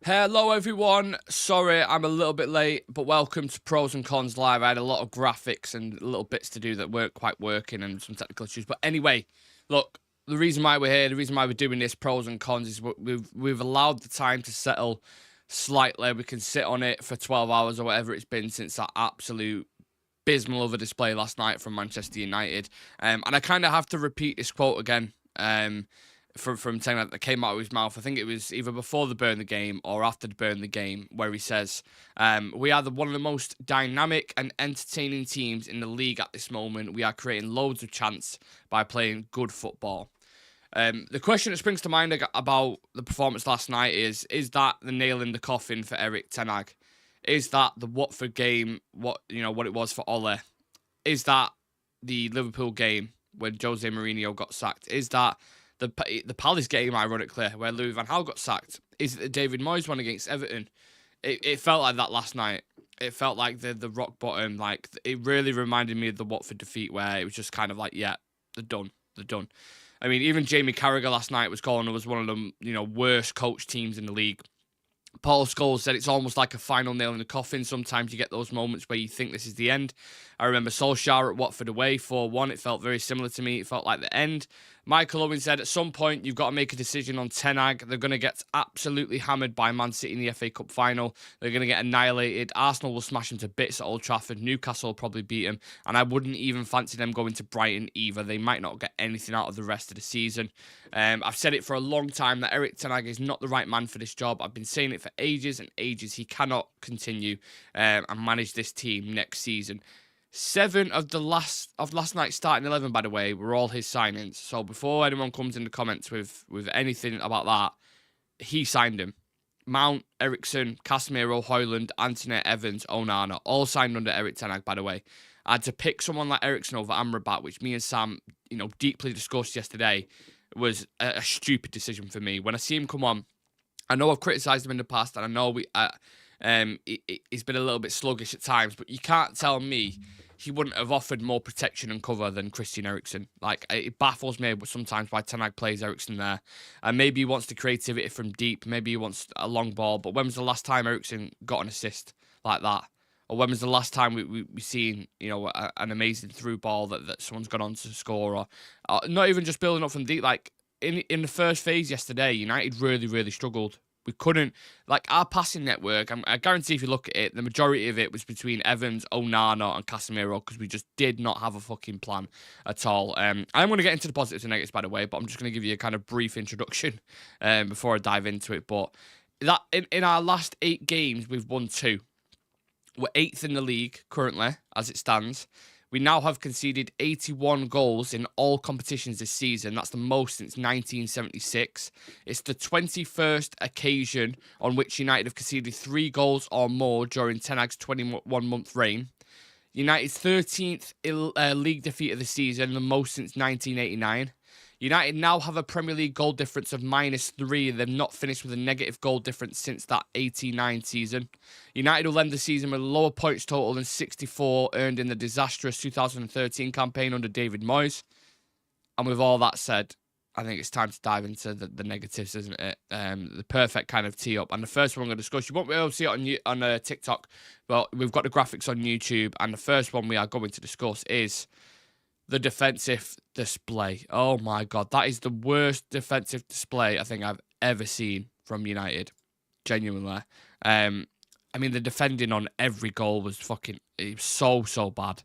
Hello everyone, sorry I'm a little bit late, but welcome to Pros and Cons Live. I had a lot of graphics and little bits to do that weren't quite working and some technical issues. But anyway, look, the reason why we're here, the reason why we're doing this Pros and Cons is we've allowed the time to settle slightly. We can sit on it for 12 hours or whatever it's been since that absolute abysmal of a display last night from Manchester United. And I kind of have to repeat this quote again. From saying that came out of his mouth. I think it was either before the Burnley game or after the Burnley game, where he says, we are one of the most dynamic and entertaining teams in the league at this moment. We are creating loads of chance by playing good football. The question that springs to mind about the performance last night is that the nail in the coffin for Erik ten Hag? Is that the Watford game, what it was for Ole? Is that the Liverpool game when Jose Mourinho got sacked? Is that the Palace game, ironically, where Louis van Gaal got sacked? Is it the David Moyes one against Everton? It felt like that last night. It felt like the rock bottom. Like, it really reminded me of the Watford defeat, where it was just kind of like, yeah, they're done. They're done. I mean, even Jamie Carragher last night was calling us one of the worst coach teams in the league. Paul Scholes said it's almost like a final nail in the coffin. Sometimes you get those moments where you think this is the end. I remember Solskjaer at Watford away, 4-1. It felt very similar to me. It felt like the end. Michael Owen said, at some point, you've got to make a decision on ten Hag. They're going to get absolutely hammered by Man City in the FA Cup final. They're going to get annihilated. Arsenal will smash them to bits at Old Trafford. Newcastle will probably beat them. And I wouldn't even fancy them going to Brighton either. They might not get anything out of the rest of the season. I've said it for a long time that Erik ten Hag is not the right man for this job. I've been saying it for ages and ages. He cannot continue and manage this team next season. 7 of last night's starting 11, by the way, were all his signings. So before anyone comes in the comments with anything about that, he signed him. Mount, Eriksen, Casemiro, Højlund, Anthony, Evans, Onana, all signed under Erik ten Hag, by the way. I had to pick someone like Eriksen over Amrabat, which me and Sam, deeply discussed yesterday, was a stupid decision for me. When I see him come on, I know I've criticised him in the past, and I know he's been a little bit sluggish at times, but you can't tell me he wouldn't have offered more protection and cover than Christian Eriksen. Like, it baffles me sometimes why ten Hag plays Eriksen there. And maybe he wants the creativity from deep. Maybe he wants a long ball. But when was the last time Eriksen got an assist like that? Or when was the last time we seen, an amazing through ball that someone's gone on to score? Or not even just building up from deep. Like, in the first phase yesterday, United really, really struggled. We couldn't, our passing network, I guarantee if you look at it, the majority of it was between Evans, Onana and Casemiro, because we just did not have a fucking plan at all. I'm going to get into the positives and negatives, by the way, but I'm just going to give you a kind of brief introduction before I dive into it. But that in our last 8 games, we've won 2. We're 8th in the league currently, as it stands. We now have conceded 81 goals in all competitions this season. That's the most since 1976. It's the 21st occasion on which United have conceded 3 goals or more during ten Hag's 21-month reign. United's 13th league defeat of the season, the most since 1989. United now have a Premier League goal difference of -3. They've not finished with a negative goal difference since that 89 season. United will end the season with a lower points total than 64 earned in the disastrous 2013 campaign under David Moyes. And with all that said, I think it's time to dive into the negatives, isn't it? The perfect kind of tee up. And the first one I'm going to discuss, you won't be able to see it on TikTok, but we've got the graphics on YouTube. And the first one we are going to discuss is the defensive display. Oh my God, that is the worst defensive display I think I've ever seen from United. Genuinely. I mean, the defending on every goal was it was so bad.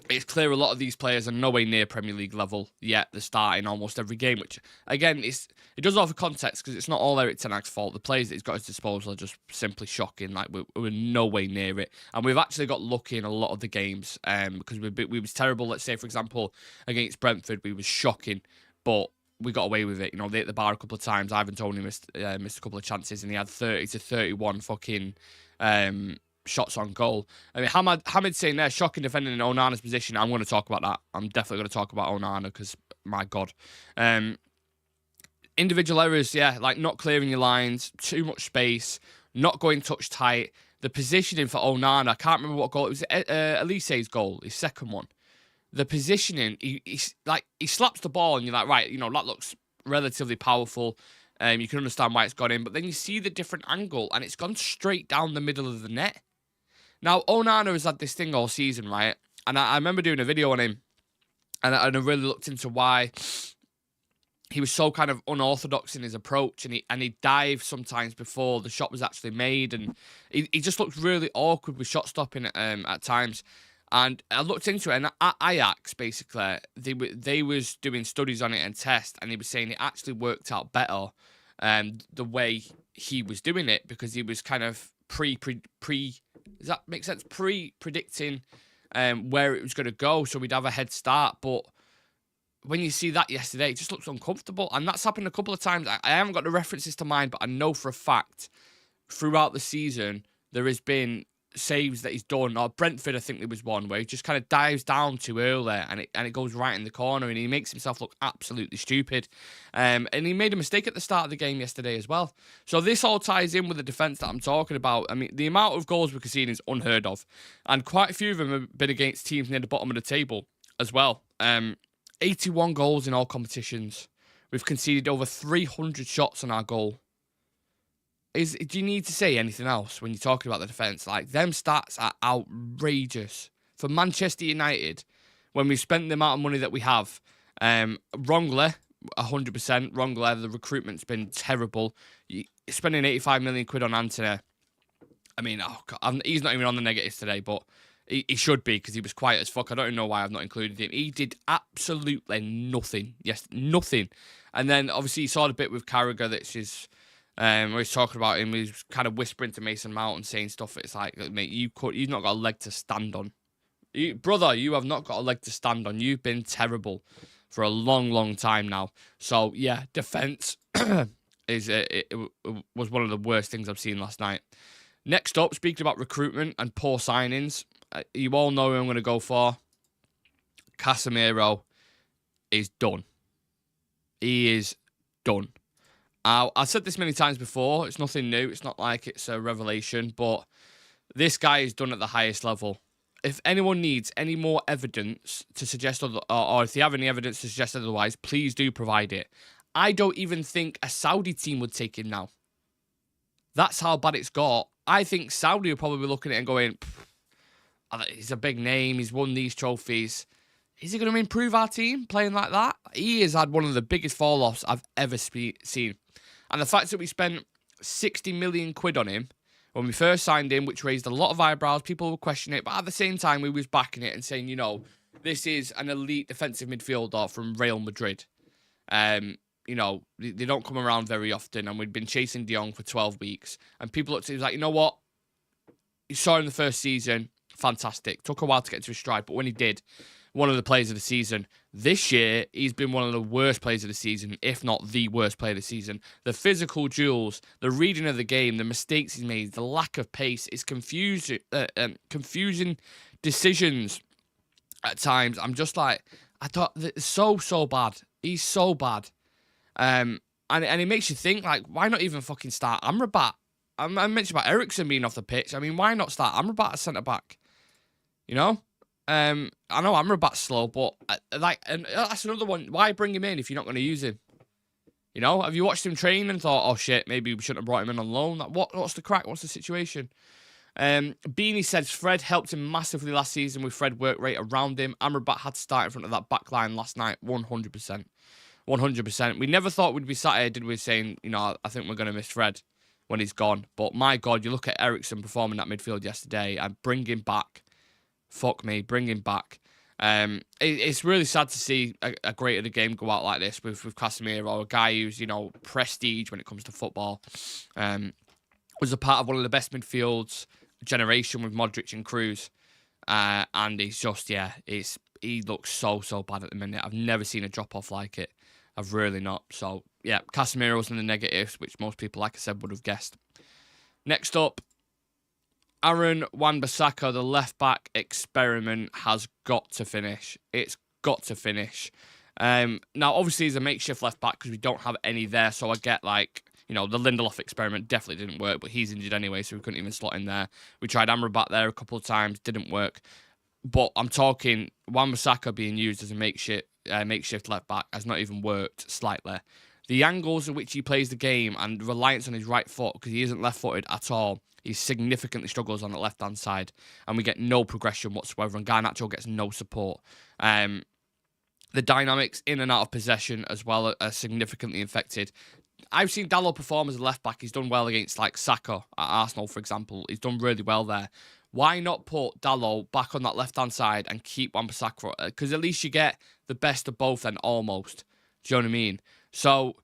It's clear a lot of these players are nowhere near Premier League level yet. They're starting almost every game, which, again, it does offer context because it's not all Erik ten Hag's fault. The players that he's got at his disposal are just simply shocking. Like, we're nowhere near it. And we've actually got lucky in a lot of the games because we was terrible. Let's say, for example, against Brentford, we was shocking, but we got away with it. They hit the bar a couple of times. Ivan Toney missed a couple of chances, and he had 30 to 31 fucking shots on goal. I mean, Hamid saying there, shocking defending in Onana's position. I'm going to talk about that. I'm definitely going to talk about Onana because, my God. Individual errors, yeah, like not clearing your lines, too much space, not going touch tight. The positioning for Onana, I can't remember what goal. It was Elise's goal, his second one. The positioning, he slaps the ball and you're like, right, that looks relatively powerful. You can understand why it's gone in, but then you see the different angle, and it's gone straight down the middle of the net. Now, Onana has had this thing all season, right? And I remember doing a video on him, and I really looked into why he was so kind of unorthodox in his approach, and he dived sometimes before the shot was actually made, and he just looked really awkward with shot stopping at times. And I looked into it, and at Ajax, basically, they was doing studies on it and tests, and he was saying it actually worked out better the way he was doing it, because he was kind of does that make sense? Predicting where it was going to go, so we'd have a head start. But when you see that yesterday, it just looks uncomfortable, and that's happened a couple of times. I haven't got the references to mind, but I know for a fact throughout the season there has been saves that he's done, or Brentford, I think there was one where he just kind of dives down too early, and it goes right in the corner, and he makes himself look absolutely stupid. And he made a mistake at the start of the game yesterday as well. So this all ties in with the defence that I'm talking about. I mean, the amount of goals we're conceding is unheard of, and quite a few of them have been against teams near the bottom of the table as well. 81 goals in all competitions. We've conceded over 300 shots on our goal. Do you need to say anything else when you're talking about the defence? Like, them stats are outrageous. For Manchester United, when we've spent the amount of money that we have, wrongly, 100% wrongly, the recruitment's been terrible. Spending 85 million quid on Antony, I mean, he's not even on the negatives today, but he should be, because he was quiet as fuck. I don't even know why I've not included him. He did absolutely nothing. Yes, nothing. And then, obviously, you saw the bit with Carragher that's just... where he's talking about him, he's kind of whispering to Mason Mount and saying stuff. It's like, mate, you've not got a leg to stand on. Brother, you have not got a leg to stand on. You've been terrible for a long, long time now. So, yeah, defence it was one of the worst things I've seen last night. Next up, speaking about recruitment and poor signings, you all know who I'm going to go for. Casemiro is done. He is done. I've said this many times before. It's nothing new. It's not like it's a revelation, but this guy is done at the highest level. If anyone needs any more evidence to suggest, or if you have any evidence to suggest otherwise, please do provide it. I don't even think a Saudi team would take him now. That's how bad it's got. I think Saudi will probably be looking at it and going, he's a big name. He's won these trophies. Is he going to improve our team playing like that? He has had one of the biggest fall-offs I've ever seen. And the fact that we spent 60 million quid on him when we first signed him, which raised a lot of eyebrows, people were questioning it, but at the same time, we was backing it and saying, you know, this is an elite defensive midfielder from Real Madrid. You know, they don't come around very often, and we'd been chasing De Jong for 12 weeks, and people looked at it, was like, you know what? You saw him in the first season, fantastic. Took a while to get to his stride, but when he did, one of the players of the season. This year, he's been one of the worst players of the season, if not the worst player of the season. The physical duels, the reading of the game, the mistakes he's made, the lack of pace, his confusing decisions at times. I'm just like, I thought, it's so bad. He's so bad. And it makes you think, like, why not even fucking start Amrabat? I mentioned about Eriksen being off the pitch. I mean, why not start Amrabat as centre-back? You know? I know Amrabat's slow, but and that's another one. Why bring him in if you're not going to use him? You know, have you watched him train and thought, oh shit, maybe we shouldn't have brought him in on loan? Like, what's the crack? What's the situation? Beanie says Fred helped him massively last season with Fred work rate around him. Amrabat had to start in front of that back line last night, 100%. 100%. We never thought we'd be sat here, did we, saying, you know, I think we're going to miss Fred when he's gone. But my God, you look at Eriksen performing that midfield yesterday and bring him back. Fuck me, bring him back. It's really sad to see a great of the game go out like this with Casemiro, a guy who's, you know, prestige when it comes to football. Was a part of one of the best midfields generation with Modric and Kroos. And he's just, he looks so bad at the minute. I've never seen a drop-off like it. I've really not. So, yeah, Casemiro's in the negatives, which most people, like I said, would have guessed. Next up, Aaron Wan-Bissaka, the left-back experiment has got to finish. It's got to finish. Now, obviously, he's a makeshift left-back because we don't have any there, so I get, like, you know, the Lindelof experiment definitely didn't work, but he's injured anyway, so we couldn't even slot in there. We tried Amrabat there a couple of times, didn't work. But I'm talking Wan-Bissaka being used as a makeshift left-back has not even worked slightly. The angles in which he plays the game and reliance on his right foot, because he isn't left-footed at all, he significantly struggles on the left-hand side, and we get no progression whatsoever, and Garnacho gets no support. The dynamics in and out of possession as well are significantly affected. I've seen Dalot perform as a left-back. He's done well against, like, Saka at Arsenal, for example. He's done really well there. Why not put Dalot back on that left-hand side and keep Wan-Bissaka? Because at least you get the best of both then, almost. Do you know what I mean? So,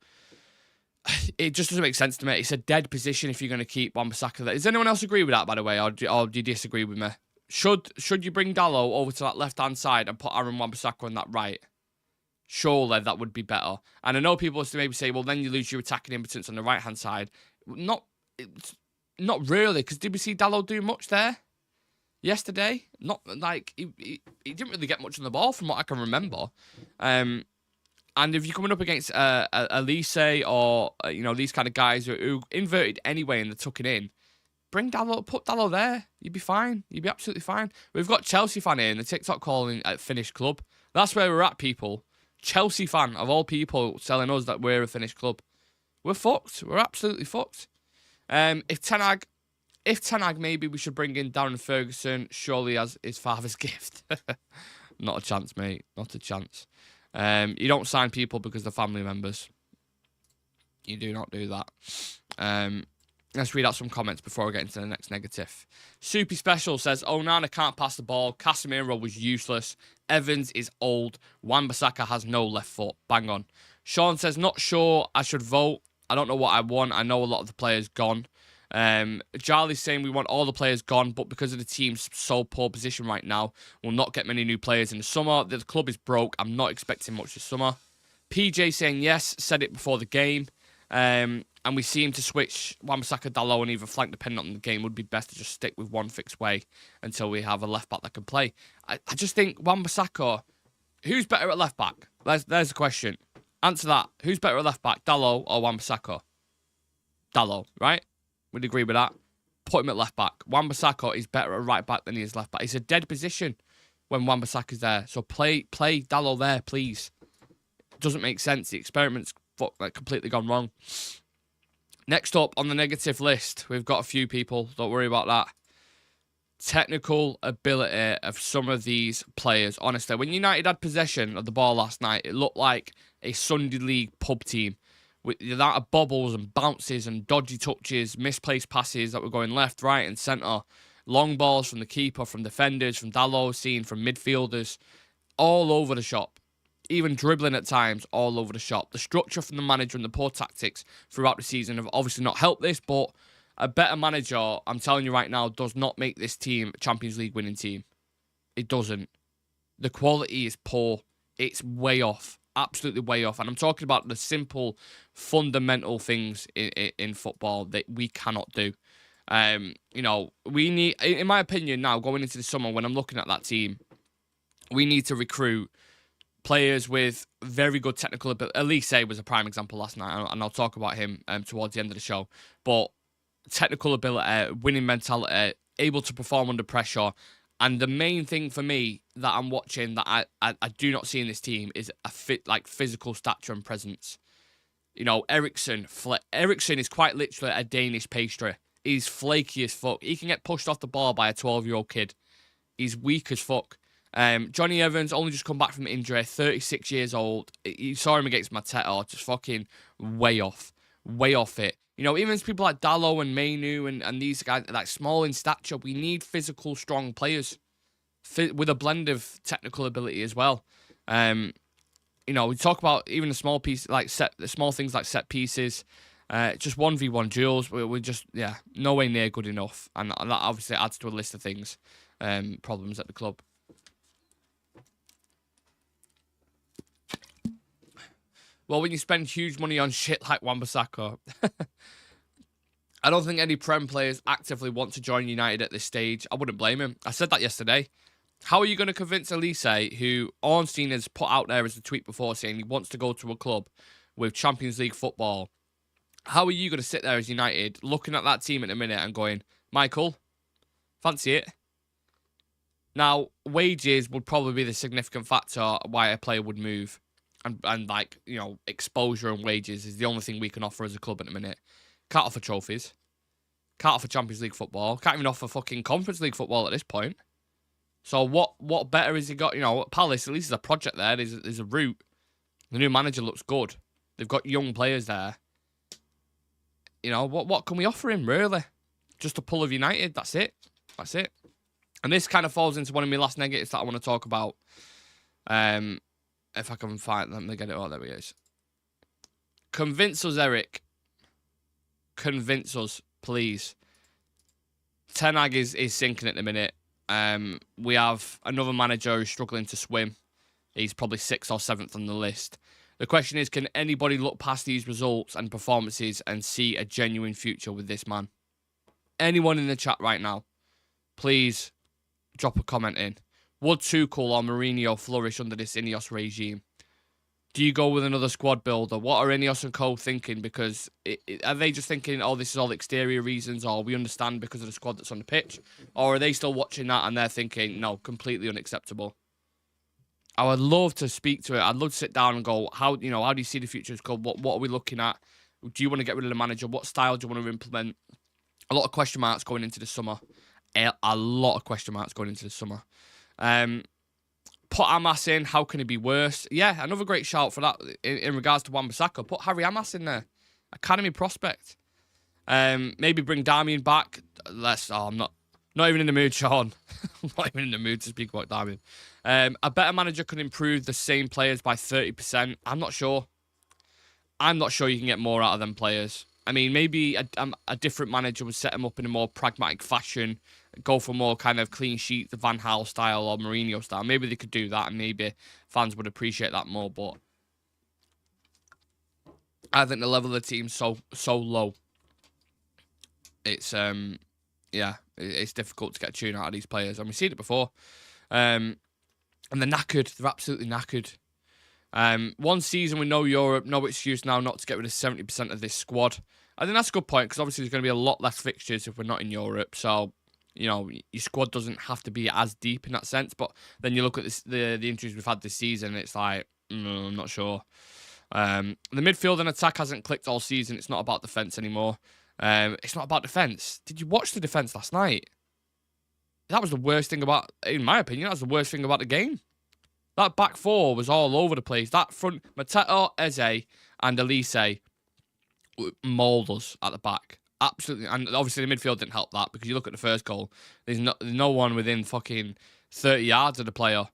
it just doesn't make sense to me. It's a dead position if you're going to keep Wan-Bissaka there. Does anyone else agree with that, by the way, or do you disagree with me? Should you bring Dalot over to that left-hand side and put Aaron Wan-Bissaka on that right? Surely that would be better. And I know people maybe say, well, then you lose your attacking impotence on the right-hand side. Not really, because did we see Dalot do much there yesterday? Not like, he didn't really get much on the ball from what I can remember. And if you're coming up against Elise or, these kind of guys who inverted anyway and they're tucking in, bring Dalot, put Dalot there. You'd be fine. You'd be absolutely fine. We've got Chelsea fan here in the TikTok calling at Finnish club. That's where we're at, people. Chelsea fan, of all people, telling us that we're a Finnish club. We're fucked. We're absolutely fucked. If Ten Hag, maybe we should bring in Darren Ferguson, surely as his father's gift. Not a chance, mate. Not a chance. You don't sign people because they're family members. You do not do that. Let's read out some comments before we get into the next negative. Soupy Special says, Onana can't pass the ball. Casemiro was useless. Evans is old. Wan-Bissaka has no left foot. Bang on. Sean says, not sure I should vote. I don't know what I want. I know a lot of the players gone. Charlie's saying we want all the players gone, but because of the team's so poor position right now, we'll not get many new players in the summer. The club is broke. I'm not expecting much this summer. PJ saying yes, said it before the game. And we seem to switch Wan-Bissaka, Dalot, and either flank dependent on the game. Would be best to just stick with one fixed way until we have a left back that can play. I just think Wan-Bissaka, who's better at left back? There's the question. Answer that. Who's better at left back, Dalot or Wan-Bissaka? Dalot, right? We'd agree with that. Put him at left back. Wan-Bissaka is better at right back than he is left back. It's a dead position when Wan-Bissaka is there. So play Dalot there, please. It doesn't make sense. The experiment's completely gone wrong. Next up on the negative list, we've got a few people. Don't worry about that. Technical ability of some of these players. Honestly, when United had possession of the ball last night, it looked like a Sunday League pub team. With the amount of bobbles and bounces and dodgy touches, misplaced passes that were going left, right and centre. Long balls from the keeper, from defenders, from Dalot, seen from midfielders. All over the shop. Even dribbling at times, all over the shop. The structure from the manager and the poor tactics throughout the season have obviously not helped this, but a better manager, I'm telling you right now, does not make this team a Champions League winning team. It doesn't. The quality is poor. It's way off. Absolutely way off. And I'm talking about the simple, fundamental things in football that we cannot do. We need, in my opinion now, going into the summer, when I'm looking at that team, we need to recruit players with very good technical ability. Elise was a prime example last night, and I'll talk about him towards the end of the show. But technical ability, winning mentality, able to perform under pressure. And the main thing for me that I'm watching that I do not see in this team is a physical stature and presence. Eriksen is quite literally a Danish pastry. He's flaky as fuck. He can get pushed off the ball by a 12-year-old kid. He's weak as fuck. Johnny Evans only just come back from injury, 36 years old. You saw him against Mateta, just fucking way off it. Even people like Dalot and Mainu and these guys, like small in stature, we need physical, strong players with a blend of technical ability as well. We talk about even the small piece, the small things like set pieces, just 1v1 duels. We're just no way near good enough, and that obviously adds to a list of things, problems at the club. Well, when you spend huge money on shit like Wan-Bissaka, I don't think any Prem players actively want to join United at this stage. I wouldn't blame him. I said that yesterday. How are you going to convince Elise, who Ornstein has put out there as a tweet before saying he wants to go to a club with Champions League football? How are you going to sit there as United, looking at that team at the minute and going, Michael, fancy it? Now, wages would probably be the significant factor why a player would move. and like, exposure and wages is the only thing we can offer as a club at the minute. Can't offer trophies. Can't offer Champions League football. Can't even offer fucking Conference League football at this point. So what better has he got? Palace, at least there's a project there. There's a route. The new manager looks good. They've got young players there. What can we offer him, really? Just a pull of United. That's it. That's it. And this kind of falls into one of my last negatives that I want to talk about. If I can find, let me get it. Oh, there it is. Convince us, Eric. Convince us, please. Ten Hag is sinking at the minute. We have another manager who's struggling to swim. He's probably 6th or 7th on the list. The question is, can anybody look past these results and performances and see a genuine future with this man? Anyone in the chat right now, please drop a comment in. Would Tuchel or Mourinho flourish under this Ineos regime? Do you go with another squad builder? What are Ineos and co thinking? Because are they just thinking, oh, this is all exterior reasons, or we understand because of the squad that's on the pitch? Or are they still watching that and they're thinking, no, completely unacceptable? I would love to speak to it. I'd love to sit down and go, how do you see the future of the club? What are we looking at? Do you want to get rid of the manager? What style do you want to implement? A lot of question marks going into the summer. A lot of question marks going into the summer. Put Hamas in. How can it be worse? Yeah, another great shout for that in regards to Wan-Bissaka. Put Harry Hamas in there. Academy prospect. Maybe bring Darmian back. I'm not even in the mood, Sean. I'm not even in the mood to speak about Darmian. A better manager could improve the same players by 30%. I'm not sure. I'm not sure you can get more out of them players. I mean, maybe a different manager would set them up in a more pragmatic fashion, go for more kind of clean sheet, the Van Gaal style or Mourinho style. Maybe they could do that, and maybe fans would appreciate that more. But I think the level of the team's so low. It's it's difficult to get a tune out of these players, and we've seen it before. And they're knackered. They're absolutely knackered. One season with no Europe, no excuse now not to get rid of 70% of this squad. I think that's a good point, because obviously there's going to be a lot less fixtures if we're not in Europe. So, your squad doesn't have to be as deep in that sense. But then you look at the injuries we've had this season, it's like, I'm not sure. The midfield and attack hasn't clicked all season. It's not about defence anymore. It's not about defence. Did you watch the defence last night? That was the worst thing about, in my opinion, that was the worst thing about the game. That back four was all over the place. That front, Mateta, Eze, and Elise mauled us at the back. Absolutely. And obviously the midfield didn't help that, because you look at the first goal, there's no one within fucking 30 yards of the player.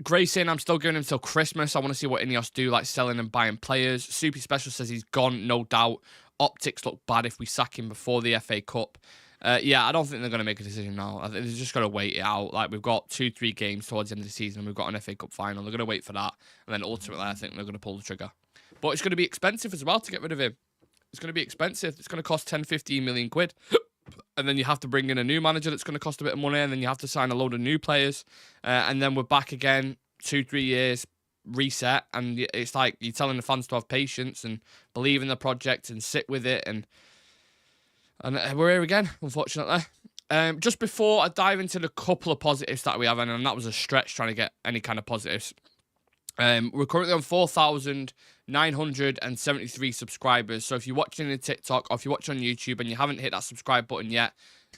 Grayson, I'm still giving him till Christmas. I want to see what Ineos do, like selling and buying players. Soupy Special says he's gone, no doubt. Optics look bad if we sack him before the FA Cup. I don't think they're going to make a decision now. I think they're just going to wait it out. Like, we've got 2-3 games towards the end of the season, and we've got an FA Cup final. They're going to wait for that, and then ultimately, I think they're going to pull the trigger. But it's going to be expensive as well to get rid of him. It's going to be expensive. It's going to cost 10-15 million quid. And then you have to bring in a new manager that's going to cost a bit of money, and then you have to sign a load of new players. And then we're back again, 2-3 years, reset. And it's like you're telling the fans to have patience and believe in the project and sit with it. And we're here again, unfortunately. Just before I dive into the couple of positives that we have, and that was a stretch trying to get any kind of positives. We're currently on 4,973 subscribers. So if you're watching on TikTok or if you're watching on YouTube and you haven't hit that subscribe button yet,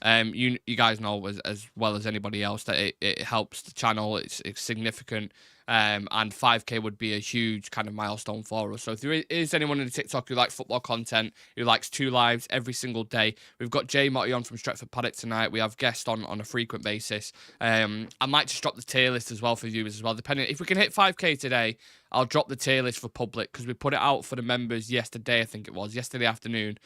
you guys know as well as anybody else that it helps the channel. It's significant. And 5K would be a huge kind of milestone for us. So if there is anyone in the TikTok who likes football content, who likes 2 lives every single day, we've got Jay Motti on from Stretford Paddock tonight. We have guests on a frequent basis. I might just drop the tier list as well for viewers as well. Depending, if we can hit 5K today, I'll drop the tier list for public, because we put it out for the members yesterday, I think it was, yesterday afternoon,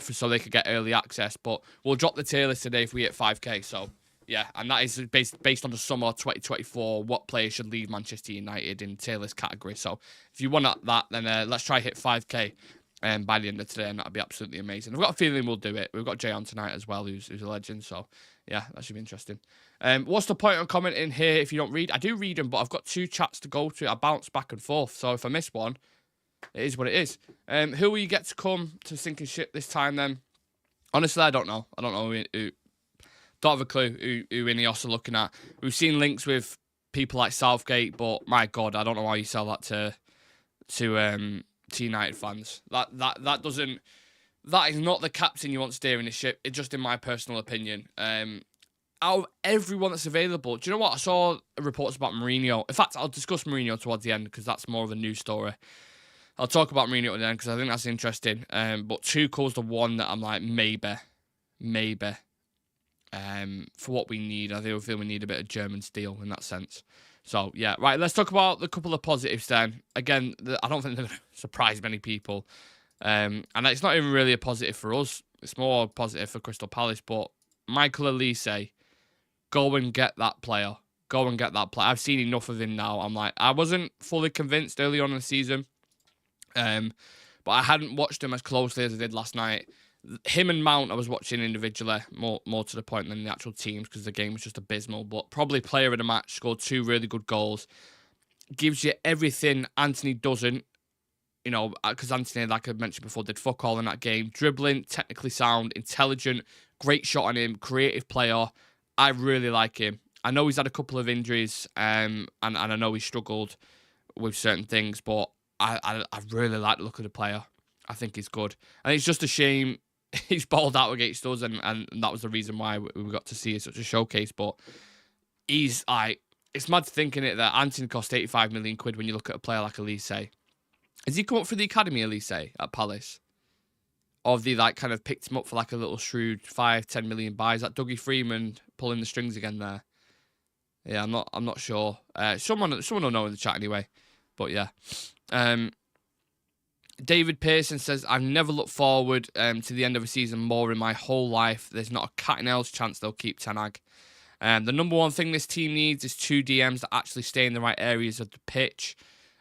so they could get early access. But we'll drop the tier list today if we hit 5K. So yeah, and that is based on the summer 2024, what players should leave Manchester United in tier list category. So if you want that, then let's try hit 5K by the end of today, and that'll be absolutely amazing. I've got a feeling we'll do it. We've got Jay on tonight as well, who's a legend. So yeah, that should be interesting. What's the point of commenting here if you don't read? I do read them, but I've got 2 chats to go to. I bounce back and forth. So if I miss one, it is what it is. Who will you get to come to Sinking Ship this time then? Honestly, I don't know. I don't know who don't have a clue who Ineos are looking at. We've seen links with people like Southgate, but my God, I don't know why you sell that to United fans. That doesn't. That is not the captain you want steering the ship. It's just in my personal opinion. Out of everyone that's available, do you know what? I saw reports about Mourinho. In fact, I'll discuss Mourinho towards the end because that's more of a news story. I'll talk about Mourinho at the end because I think that's interesting. But Tuchel's the one that I'm like, maybe. For what we need, I feel we need a bit of German steel in that sense. So, yeah. Right, let's talk about the couple of positives then. Again, I don't think they're going to surprise many people. And it's not even really a positive for us. It's more positive for Crystal Palace. But Michael Elise, go and get that player. I've seen enough of him now. I'm like, I wasn't fully convinced early on in the season. But I hadn't watched him as closely as I did last night. Him and Mount I was watching individually, more to the point than the actual teams because the game was just abysmal. But probably player of the match, scored 2 really good goals. Gives you everything Anthony doesn't. You know, because Anthony, like I mentioned before, did fuck all in that game. Dribbling, technically sound, intelligent, great shot on him, creative player. I really like him. I know he's had a couple of injuries, and I know he struggled with certain things, but I really like the look of the player. I think he's good. And it's just a shame he's balled out against us, and that was the reason why we got to see such a showcase. But he's like, it's mad thinking it that Anthony cost 85 million quid when you look at a player like Elise. Has he come up for the academy, Elise, at Palace? Or have they like kind of picked him up for like a little shrewd 5-10 million buy? Is that Dougie Freeman pulling the strings again there? Yeah, I'm not sure. Someone will know in the chat anyway. But yeah. David Pearson says, I've never looked forward to the end of a season more in my whole life. There's not a cat in hell's chance they'll keep Ten Hag. The number one thing this team needs is 2 DMs that actually stay in the right areas of the pitch.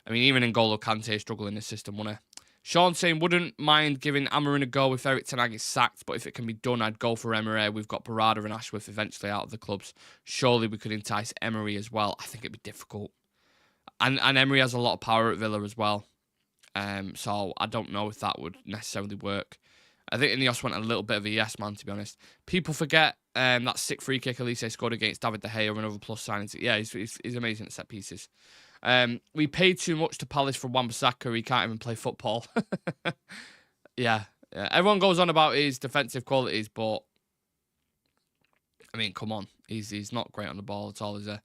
I mean, even N'Golo Kante struggle in this system, wouldn't he? Sean saying, wouldn't mind giving Amarin a go if Eric Ten Hag is sacked, but if it can be done, I'd go for Emery. We've got Barada and Ashworth eventually out of the clubs. Surely we could entice Emery as well. I think it'd be difficult. And Emery has a lot of power at Villa as well. So I don't know if that would necessarily work. I think Ineos went a little bit of a yes man, to be honest. People forget that sick free kick Elise scored against David De Gea and other plus signings. Yeah, he's amazing at set pieces. We paid too much to Palace for Wan-Bissaka. He can't even play football. Yeah. Everyone goes on about his defensive qualities, but I mean, come on. He's not great on the ball at all, is he?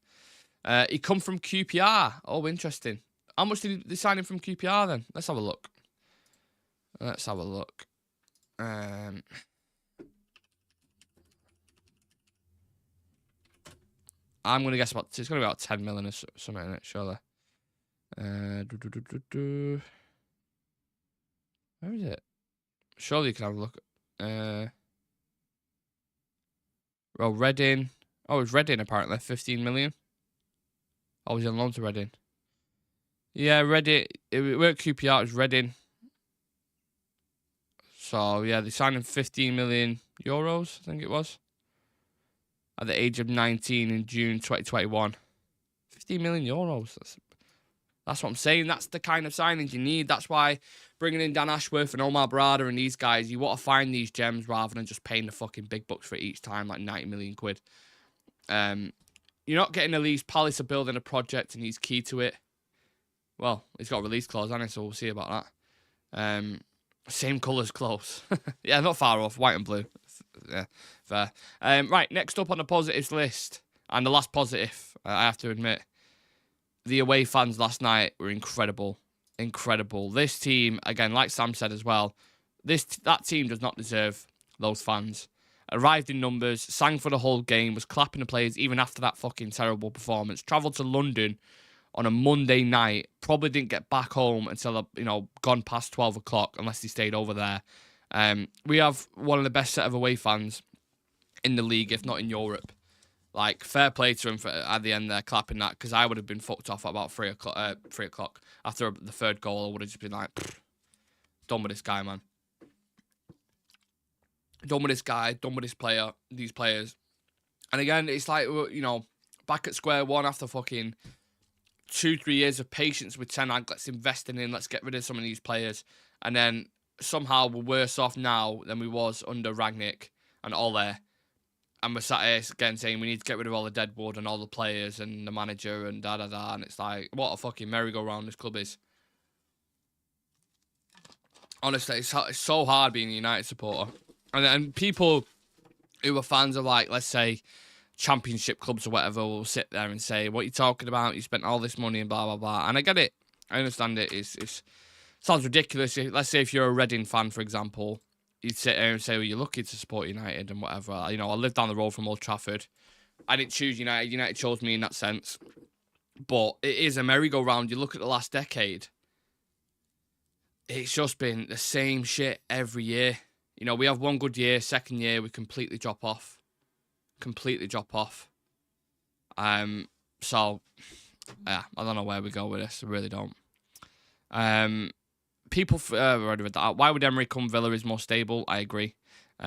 He come from QPR. Oh, interesting. How much did they sign him from QPR then? Let's have a look. I'm going to guess it's going to be about 10 million or something in it, surely. Where is it? Surely you can have a look. Well, Reading. Oh, it's Reading apparently. 15 million. Oh, he's on loan to Reading. Yeah, Reading. It weren't QPR, it was Reading. So, yeah, they signed him 15 million euros, I think it was. At the age of 19 in June 2021. 15 million euros. That's what I'm saying. That's the kind of signings you need. That's why bringing in Dan Ashworth and Omar Barada and these guys, you want to find these gems rather than just paying the fucking big bucks for it each time, like 90 million quid. You're not getting Elise. Palace are building a project and he's key to it. Well, he's got a release clause, hasn't he? So we'll see about that. Same colours close. Yeah, not far off. White and blue. Yeah, fair. Right, next up on the positives list, and the last positive, I have to admit, the away fans last night were incredible. Incredible. This team, again, like Sam said as well, that team does not deserve those fans. Arrived in numbers, sang for the whole game, was clapping the players even after that fucking terrible performance. Travelled to London on a Monday night, probably didn't get back home until, gone past 12 o'clock, unless he stayed over there. We have one of the best set of away fans in the league, if not in Europe. Like, fair play to him at the end there, clapping that, because I would have been fucked off at about 3 o'clock. After the third goal, I would have just been like, done with this guy, man. Done with this guy, done with these players. And again, it's like, back at square one after fucking 2-3 years of patience with Ten Hag. Let's invest in, let's get rid of some of these players. And then somehow we're worse off now than we was under Rangnick and Ole. And we're sat here again saying we need to get rid of all the deadwood and all the players and the manager and da-da-da. And it's like, what a fucking merry-go-round this club is. Honestly, it's so hard being a United supporter. And people who are fans of, like, let's say, championship clubs or whatever will sit there and say, what are you talking about? You spent all this money and blah, blah, blah. And I get it. I understand it. It sounds ridiculous. Let's say if you're a Reading fan, for example, you'd sit there and say, well, you're lucky to support United and whatever. You know, I live down the road from Old Trafford. I didn't choose United. United chose me in that sense. But it is a merry-go-round. You look at the last decade, it's just been the same shit every year. You know, we have one good year, second year, we completely drop off. So, yeah, I don't know where we go with this. I really don't. People, already read that out. Why would Emery come? Villa is more stable. I agree.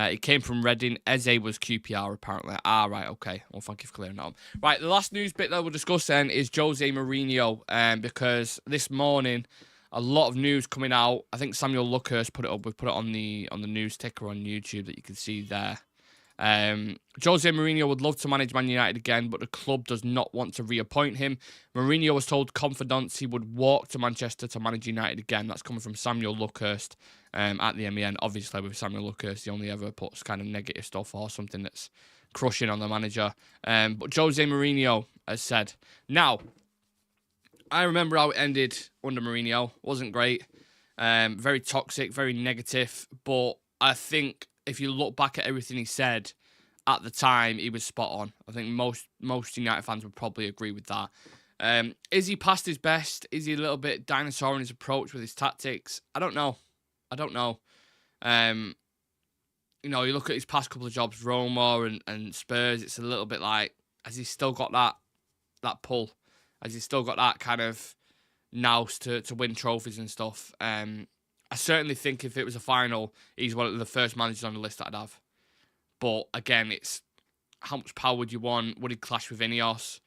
He came from Reading. Eze was QPR, apparently. Ah, right, okay. Well, thank you for clearing that up. Right, the last news bit that we'll discuss then is Jose Mourinho, because this morning, a lot of news coming out. I think Samuel Luckhurst put it up. We've put it on the news ticker on YouTube that you can see there. Jose Mourinho would love to manage Man United again, but the club does not want to reappoint him. Mourinho was told confidants he would walk to Manchester to manage United again. That's coming from Samuel Luckhurst at the MEN. Obviously, with Samuel Luckhurst, he only ever puts kind of negative stuff or something that's crushing on the manager. But Jose Mourinho has said. Now, I remember how it ended under Mourinho. Wasn't great. Very toxic, very negative. But I think if you look back at everything he said at the time, he was spot on. I think most United fans would probably agree with that. Is he past his best? Is he a little bit dinosaur in his approach with his tactics? I don't know. You know, you look at his past couple of jobs, Roma and Spurs, it's a little bit like, has he still got that pull? Has he still got that kind of nous to win trophies and stuff? I certainly think if it was a final, he's one of the first managers on the list that I'd have. But again, it's how much power would you want? Would he clash with Ineos?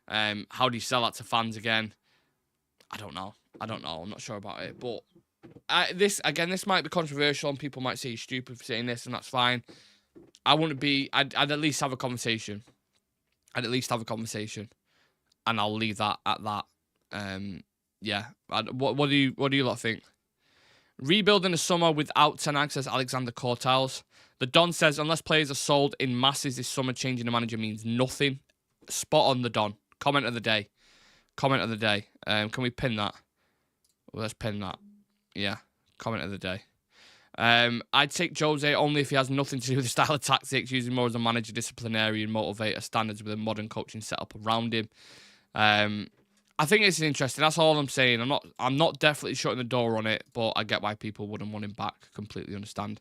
How do you sell that to fans again? I don't know. I'm not sure about it. But this might be controversial and people might say you're stupid for saying this, and that's fine. I'd at least have a conversation. And I'll leave that at that. Yeah. What do you lot think? Rebuild in the summer without Ten Hag, says Alexander Cortels. The Don says, unless players are sold in masses this summer, changing the manager means nothing. Spot on, the Don. Comment of the day. Can we pin that? Well, let's pin that. Yeah. Comment of the day. I'd take Jose only if he has nothing to do with the style of tactics, using more as a manager, disciplinary and motivator standards with a modern coaching setup around him. I think it's interesting. That's all I'm saying. I'm not definitely shutting the door on it, but I get why people wouldn't want him back. Completely understand.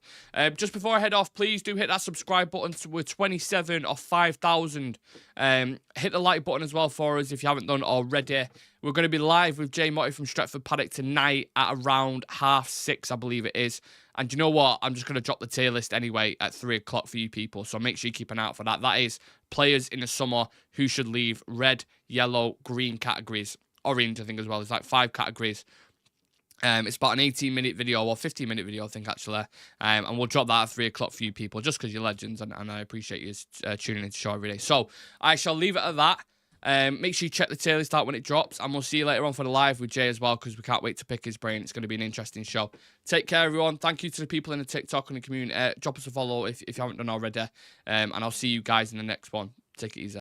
Just before I head off, please do hit that subscribe button. We're 27 of 5,000. Hit the like button as well for us if you haven't done already. We're going to be live with Jay Motti from Stretford Paddock tonight at around 6:30, I believe it is. And you know what? I'm just going to drop the tier list anyway at 3 o'clock for you people. So make sure you keep an eye out for that. That is players in the summer who should leave, red, yellow, green categories. Orange, I think, as well. There's like 5 categories. It's about an 18-minute video or 15-minute video, I think, actually. And we'll drop that at 3 o'clock for you people, just because you're legends. And I appreciate you tuning into the show every day. So I shall leave it at that. Make sure you check the tier list out when it drops, and we'll see you later on for the live with Jay as well, because we can't wait to pick his brain. It's going to be an interesting show. Take care, everyone. Thank you to the people in the TikTok and the community. Drop us a follow if you haven't done already, and I'll see you guys in the next one. Take it easy.